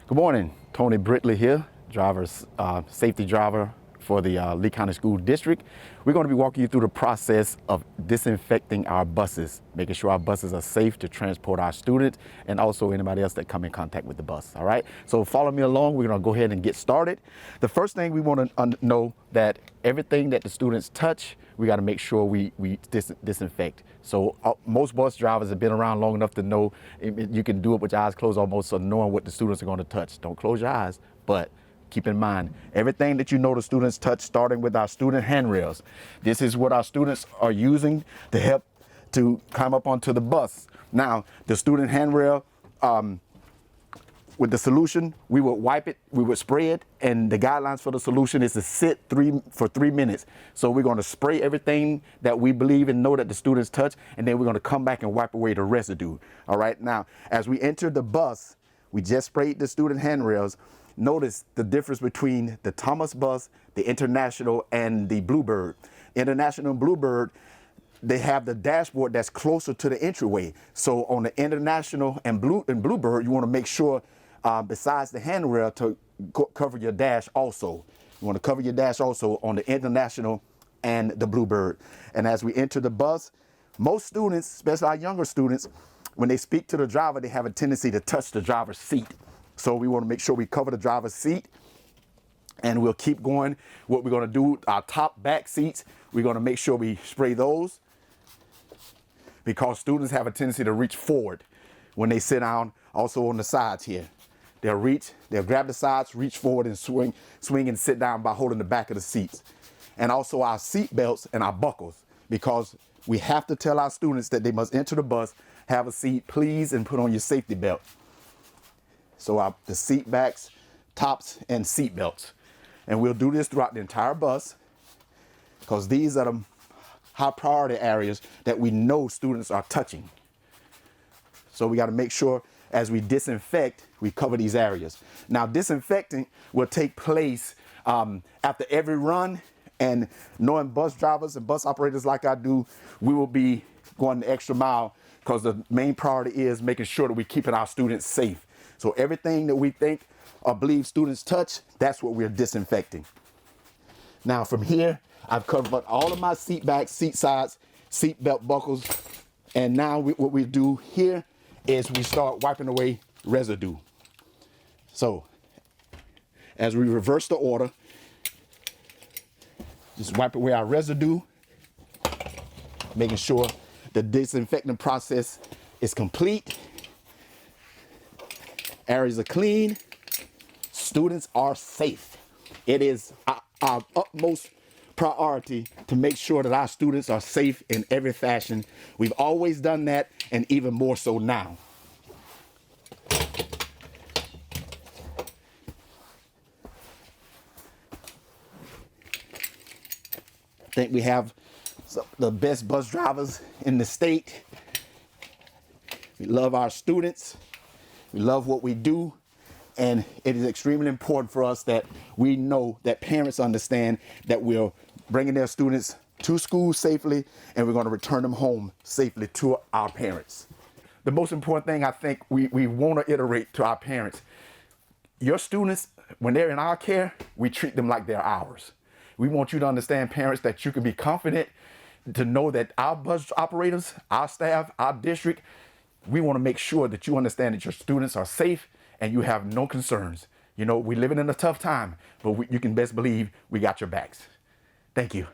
Good morning, Tony Britley here, safety driver for the Lee County School District. We're going to be walking you through the process of disinfecting our buses, making sure our buses are safe to transport our students and also anybody else that come in contact with the bus. All right, so follow me along. We're going to go ahead and get started. The first thing we want to know that everything that the students touch, we got to make sure we disinfect. So most bus drivers have been around long enough to know you can do it with your eyes closed almost, so knowing what the students are going to touch. Don't close your eyes, but keep in mind, everything that you know the students touch, starting with our student handrails. This is what our students are using to help to climb up onto the bus. Now, the student handrail, with the solution, we would wipe it, we would spray it, and the guidelines for the solution is to sit for 3 minutes. So we're going to spray everything that we believe and know that the students touch, and then we're going to come back and wipe away the residue. All right, now, as we enter the bus, we just sprayed the student handrails. Notice the difference between the Thomas bus, the International, and the Bluebird. International and Bluebird, they have the dashboard that's closer to the entryway. So on the International and Bluebird, you want to make sure, besides the handrail, to cover your dash also. You want to cover your dash also on the International and the Bluebird. And as we enter the bus, most students, especially our younger students, when they speak to the driver, they have a tendency to touch the driver's seat. So we want to make sure we cover the driver's seat, and we'll keep going. What we're going to do, our top back seats, we're going to make sure we spray those, because students have a tendency to reach forward when they sit down. Also on the sides here, they'll grab the sides, reach forward, and swing and sit down by holding the back of the seats. And also our seat belts and our buckles, because we have to tell our students that they must enter the bus, have a seat, please, and put on your safety belt. So the seat backs, tops, and seat belts. And we'll do this throughout the entire bus, because these are the high priority areas that we know students are touching. So we got to make sure as we disinfect, we cover these areas. Now, disinfecting will take place after every run, and knowing bus drivers and bus operators like I do, we will be going the extra mile, because the main priority is making sure that we're keeping our students safe. So everything that we think or believe students touch, that's what we're disinfecting. Now from here, I've covered all of my seat backs, seat sides, seat belt buckles. And now what we do here is we start wiping away residue. So as we reverse the order, just wipe away our residue, making sure the disinfecting process is complete. Areas are clean, students are safe. It is our utmost priority to make sure that our students are safe in every fashion. We've always done that, and even more so now. I think we have the best bus drivers in the state. We love our students. We love what we do, and it is extremely important for us that we know that parents understand that we're bringing their students to school safely, and we're going to return them home safely to our parents. The most important thing I think we want to iterate to our parents: your students, when they're in our care, we treat them like they're ours. We want you to understand, parents, that you can be confident to know that our bus operators, our staff, our district, we want to make sure that you understand that your students are safe and you have no concerns. You know, we're living in a tough time, but you can best believe we got your backs. Thank you.